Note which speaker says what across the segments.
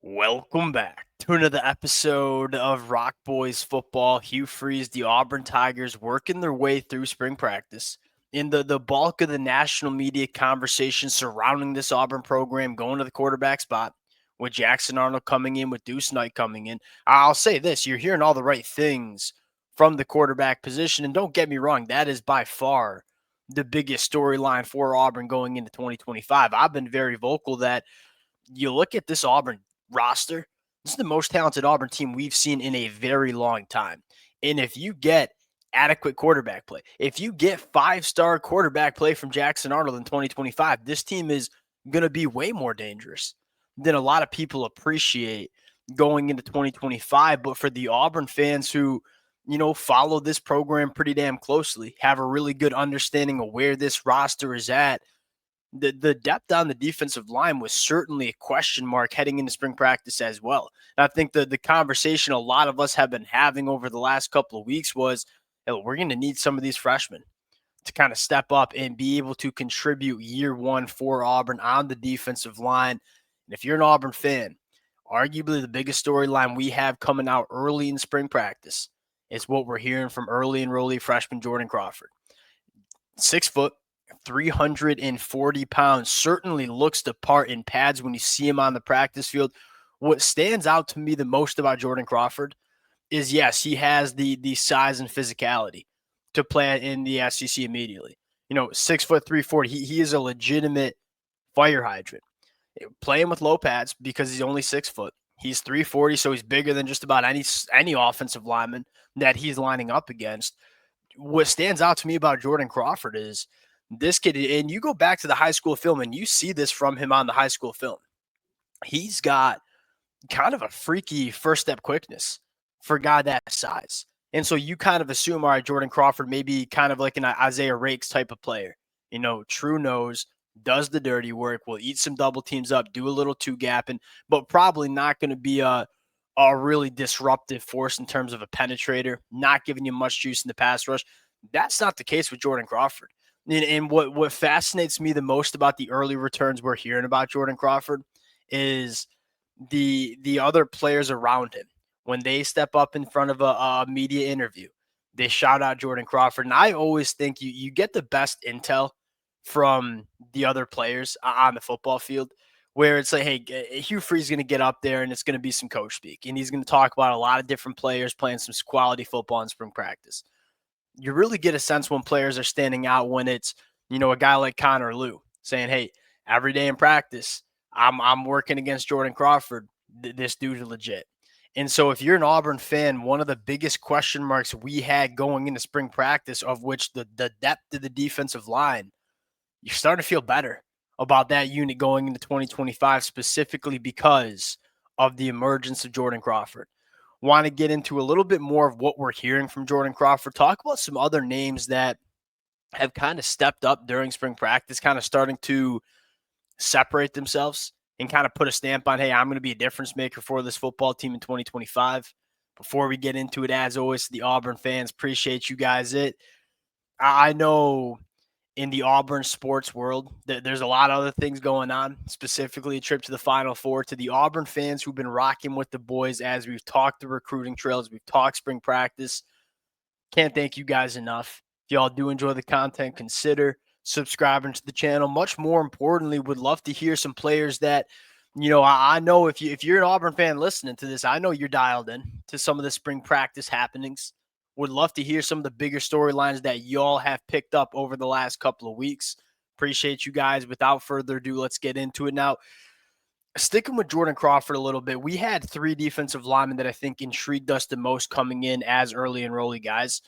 Speaker 1: Welcome back to another episode of Rock Boys Football. Hugh Freeze, the Auburn Tigers working their way through spring practice. In the bulk of the national media conversation surrounding this Auburn program going to the quarterback spot, with Jackson Arnold coming in, with Deuce Knight coming in. I'll say this, you're hearing all the right things from the quarterback position. And don't get me wrong, that is by far the biggest storyline for Auburn going into 2025. I've been very vocal that you look at this Auburn roster, this is the most talented Auburn team we've seen in a very long time. And if you get adequate quarterback play, if you get five-star quarterback play from Jackson Arnold in 2025, this team is going to be way more dangerous than a lot of people appreciate going into 2025. But for the Auburn fans who, follow this program pretty damn closely, have a really good understanding of where this roster is at, the depth on the defensive line was certainly a question mark heading into spring practice as well. And I think the conversation a lot of us have been having over the last couple of weeks was, hey, we're going to need some of these freshmen to kind of step up and be able to contribute year one for Auburn on the defensive line. And if you're an Auburn fan, arguably the biggest storyline we have coming out early in spring practice is what we're hearing from early enrollee freshman Jourdin Crawford. 6 foot, 340 pounds, certainly looks the part in pads when you see him on the practice field. What stands out to me the most about Jourdin Crawford is, yes, he has the size and physicality to play in the SEC immediately. 6 foot 340. He is a legitimate fire hydrant. Playing with low pads because he's only 6 foot. He's 340, so he's bigger than just about any offensive lineman that he's lining up against. What stands out to me about Jourdin Crawford is this kid, and you go back to the high school film and you see this from him on the high school film. He's got kind of a freaky first step quickness for a guy that size. And so you kind of assume, all right, Jourdin Crawford may be kind of like an Isaiah Rakes type of player. True nose, does the dirty work, will eat some double teams up, do a little two gapping, but probably not going to be a really disruptive force in terms of a penetrator, not giving you much juice in the pass rush. That's not the case with Jourdin Crawford. And what fascinates me the most about the early returns we're hearing about Jourdin Crawford is the other players around him. When they step up in front of a media interview, they shout out Jourdin Crawford. And I always think you get the best intel from the other players on the football field, where it's like, hey, Hugh Freeze is going to get up there and it's going to be some coach speak. And he's going to talk about a lot of different players playing some quality football in spring practice. You really get a sense when players are standing out when it's, a guy like Connor Lew saying, hey, every day in practice, I'm working against Jourdin Crawford. This dude's legit. And so if you're an Auburn fan, one of the biggest question marks we had going into spring practice, of which the depth of the defensive line, you're starting to feel better about that unit going into 2025, specifically because of the emergence of Jourdin Crawford. Want to get into a little bit more of what we're hearing from Jourdin Crawford, talk about some other names that have kind of stepped up during spring practice, kind of starting to separate themselves and kind of put a stamp on, hey, I'm going to be a difference maker for this football team in 2025. Before we get into it, as always, the Auburn fans, appreciate you guys. I know in the Auburn sports world, there's a lot of other things going on, specifically a trip to the Final Four. To the Auburn fans who've been rocking with the boys as we've talked the recruiting trails, we've talked spring practice, can't thank you guys enough. If y'all do enjoy the content, consider subscribing to the channel. Much more importantly, would love to hear some players that, I know if you're an Auburn fan listening to this, I know you're dialed in to some of the spring practice happenings. Would love to hear some of the bigger storylines that y'all have picked up over the last couple of weeks. Appreciate you guys. Without further ado, let's get into it now. Sticking with Jourdin Crawford a little bit, we had 3 defensive linemen that I think intrigued us the most coming in as early enrollee guys.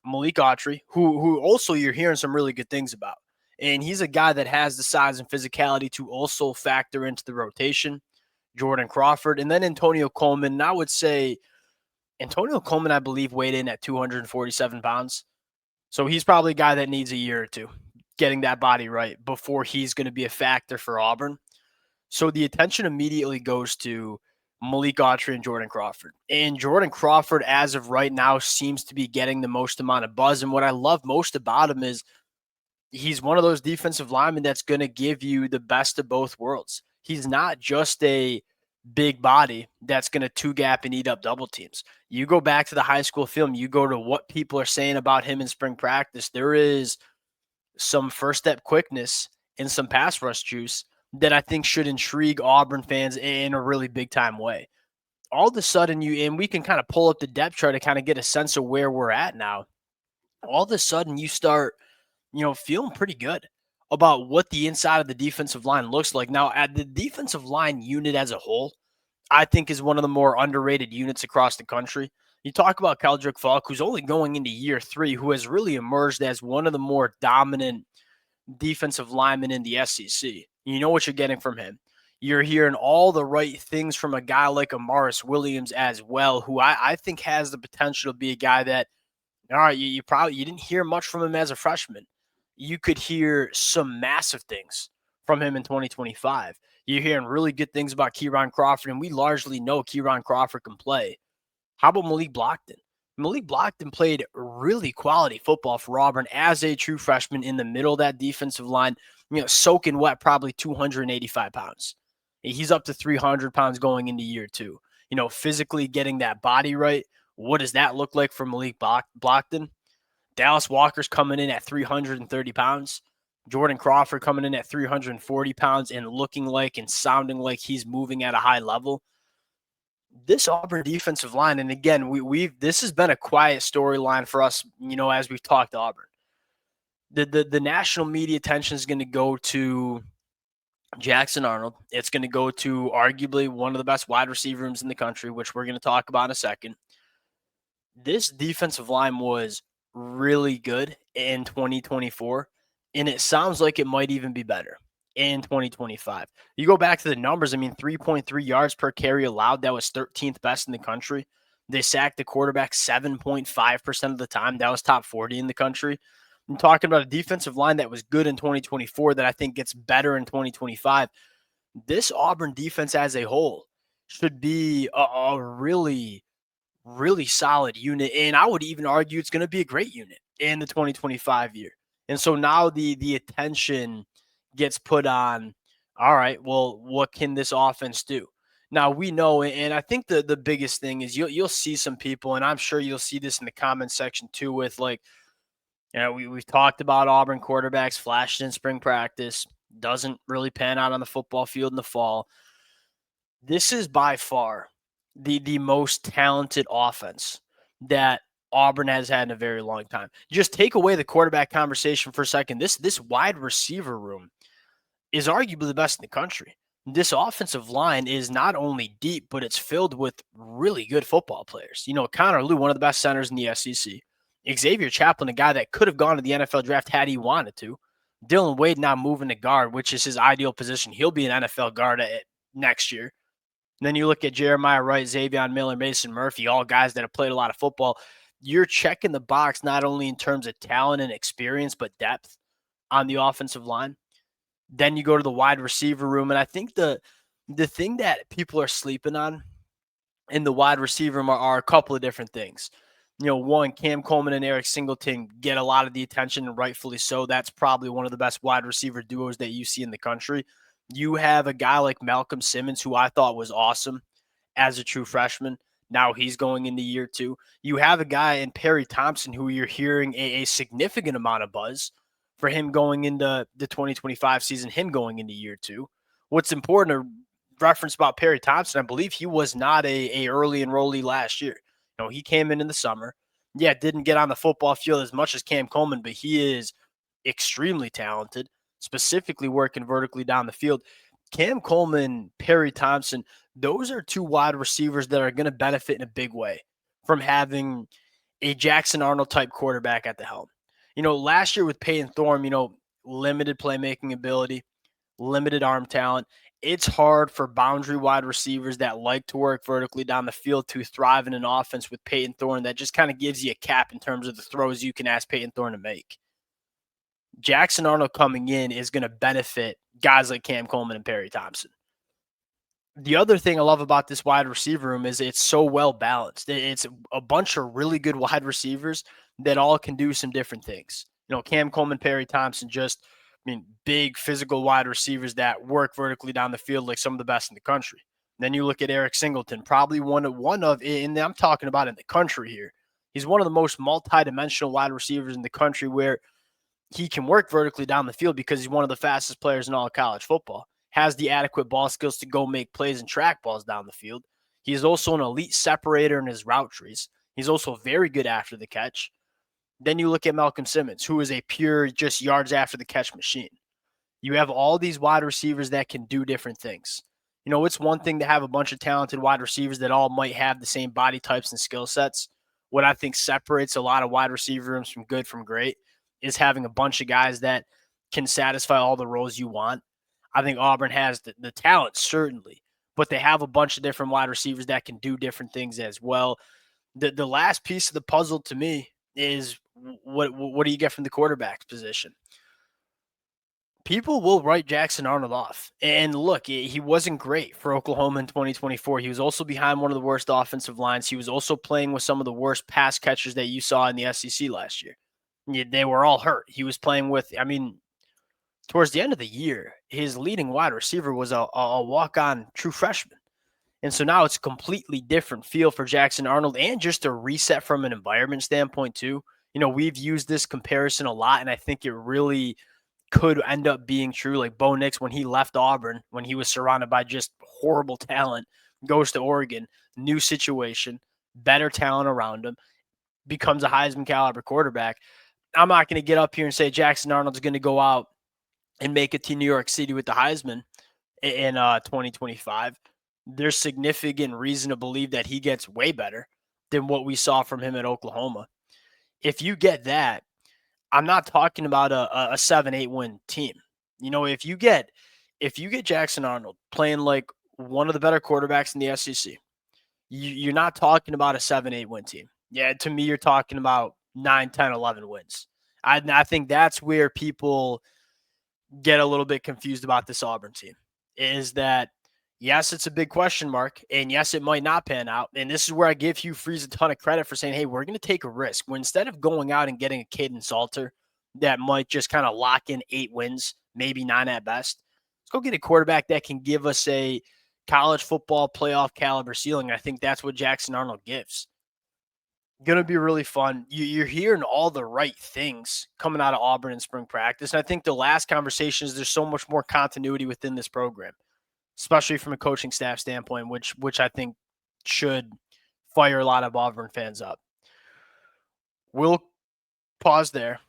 Speaker 1: Malik Autry, who also you're hearing some really good things about. And he's a guy that has the size and physicality to also factor into the rotation. Jourdin Crawford, and then Antonio Coleman. And I would say Antonio Coleman, I believe, weighed in at 247 pounds. So he's probably a guy that needs a year or two getting that body right before he's going to be a factor for Auburn. So the attention immediately goes to Malik Autry and Jourdin Crawford. And Jourdin Crawford, as of right now, seems to be getting the most amount of buzz. And what I love most about him is he's one of those defensive linemen that's going to give you the best of both worlds. He's not just a big body that's going to two gap and eat up double teams. You go back to the high school film, you go to what people are saying about him in spring practice. There is some first step quickness and some pass rush juice that I think should intrigue Auburn fans in a really big time way. All of a sudden, and we can kind of pull up the depth chart to kind of get a sense of where we're at now. All of a sudden, you start, feeling pretty good about what the inside of the defensive line looks like. Now, at the defensive line unit as a whole, I think is one of the more underrated units across the country. You talk about Keldrick Falk, who's only going into year 3, who has really emerged as one of the more dominant defensive linemen in the SEC. You know what you're getting from him. You're hearing all the right things from a guy like Amaris Williams as well, who I think has the potential to be a guy that, all right, you didn't hear much from him as a freshman. You could hear some massive things from him in 2025. You're hearing really good things about Jourdin Crawford, and we largely know Jourdin Crawford can play. How about Malik Blockton? Malik Blockton played really quality football for Auburn as a true freshman in the middle of that defensive line, soaking wet, probably 285 pounds. He's up to 300 pounds going into year 2. Physically getting that body right. What does that look like for Malik Blockton? Dallas Walker's coming in at 330 pounds. Jourdin Crawford coming in at 340 pounds and looking like and sounding like he's moving at a high level. This Auburn defensive line, and again, this has been a quiet storyline for us, as we've talked to Auburn. The national media attention is going to go to Jackson Arnold. It's going to go to arguably one of the best wide receiver rooms in the country, which we're going to talk about in a second. This defensive line was really good in 2024, and it sounds like it might even be better in 2025. You go back to the numbers, 3.3 yards per carry allowed. That was 13th best in the country. They sacked the quarterback 7.5% of the time. That was top 40 in the country. I'm talking about a defensive line that was good in 2024 that I think gets better in 2025. This Auburn defense as a whole should be a really, really solid unit. And I would even argue it's going to be a great unit in the 2025 year. And so now the attention gets put on, all right, well, what can this offense do? Now we know, and I think the biggest thing is you'll see some people, and I'm sure you'll see this in the comment section too, with like, we've talked about Auburn quarterbacks flashed in spring practice, doesn't really pan out on the football field in the fall. This is by far the most talented offense that Auburn has had in a very long time. Just take away the quarterback conversation for a second. This wide receiver room is arguably the best in the country. This offensive line is not only deep, but it's filled with really good football players. Connor Lew, one of the best centers in the SEC. Xavier Chaplin, a guy that could have gone to the NFL draft had he wanted to. Dylan Wade now moving to guard, which is his ideal position. He'll be an NFL guard next year. And then you look at Jeremiah Wright, Xavier Miller, Mason Murphy, all guys that have played a lot of football. You're checking the box not only in terms of talent and experience, but depth on the offensive line. Then you go to the wide receiver room, and I think the thing that people are sleeping on in the wide receiver room are a couple of different things. One, Cam Coleman and Eric Singleton get a lot of the attention, and rightfully so. That's probably one of the best wide receiver duos that you see in the country. You have a guy like Malcolm Simmons, who I thought was awesome as a true freshman. Now he's going into year 2. You have a guy in Perry Thompson, who you're hearing a significant amount of buzz for him going into the 2025 season, him going into year 2. What's important to reference about Perry Thompson, I believe he was not a early enrollee last year. He came in the summer. Yeah, didn't get on the football field as much as Cam Coleman, but he is extremely talented, specifically working vertically down the field. Cam Coleman, Perry Thompson, those are two wide receivers that are going to benefit in a big way from having a Jackson Arnold type quarterback at the helm. Last year with Peyton Thorne, limited playmaking ability, limited arm talent. It's hard for boundary wide receivers that like to work vertically down the field to thrive in an offense with Peyton Thorne that just kind of gives you a cap in terms of the throws you can ask Peyton Thorne to make. Jackson Arnold coming in is going to benefit guys like Cam Coleman and Perry Thompson. The other thing I love about this wide receiver room is it's so well balanced. It's a bunch of really good wide receivers that all can do some different things. Cam Coleman, Perry Thompson, big physical wide receivers that work vertically down the field like some of the best in the country. Then you look at Eric Singleton, probably one of, and I'm talking about in the country here. He's one of the most multi-dimensional wide receivers in the country, where he can work vertically down the field because he's one of the fastest players in all of college football, has the adequate ball skills to go make plays and track balls down the field. He is also an elite separator in his route trees. He's also very good after the catch. Then you look at Malcolm Simmons, who is a pure just yards after the catch machine. You have all these wide receivers that can do different things. You know, it's one thing to have a bunch of talented wide receivers that all might have the same body types and skill sets. What I think separates a lot of wide receivers from good from great is having a bunch of guys that can satisfy all the roles you want. I think Auburn has the talent, certainly, but they have a bunch of different wide receivers that can do different things as well. The last piece of the puzzle to me is what do you get from the quarterback position? People will write Jackson Arnold off. And look, he wasn't great for Oklahoma in 2024. He was also behind one of the worst offensive lines. He was also playing with some of the worst pass catchers that you saw in the SEC last year. They were all hurt. He was playing with, towards the end of the year, his leading wide receiver was a walk-on true freshman. And so now it's a completely different feel for Jackson Arnold, and just a reset from an environment standpoint too. You know, we've used this comparison a lot, and I think it really could end up being true. Like Bo Nix, when he left Auburn, when he was surrounded by just horrible talent, goes to Oregon, new situation, better talent around him, becomes a Heisman caliber quarterback. I'm not going to get up here and say Jackson Arnold's going to go out and make it to New York City with the Heisman in 2025. There's significant reason to believe that he gets way better than what we saw from him at Oklahoma. If you get that, I'm not talking about a 7-8 win team. You know, if you get Jackson Arnold playing like one of the better quarterbacks in the SEC, you're not talking about a 7-8 win team. Yeah, to me, you're talking about 9, 10, 11 wins. I think that's where people get a little bit confused about this Auburn team, is that, yes, it's a big question mark, and yes, it might not pan out. And this is where I give Hugh Freeze a ton of credit for saying, hey, we're going to take a risk. When instead of going out and getting a Caden Salter that might just kind of lock in 8 wins, maybe 9 at best, let's go get a quarterback that can give us a college football playoff caliber ceiling. I think that's what Jackson Arnold gives. Going to be really fun. You're hearing all the right things coming out of Auburn in spring practice. And I think the last conversation is there's so much more continuity within this program, especially from a coaching staff standpoint, which I think should fire a lot of Auburn fans up. We'll pause there.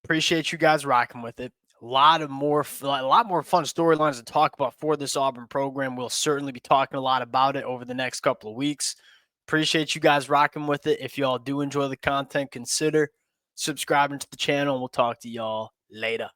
Speaker 1: Appreciate you guys rocking with it. A lot more fun storylines to talk about for this Auburn program. We'll certainly be talking a lot about it over the next couple of weeks. Appreciate you guys rocking with it. If y'all do enjoy the content, consider subscribing to the channel, and we'll talk to y'all later.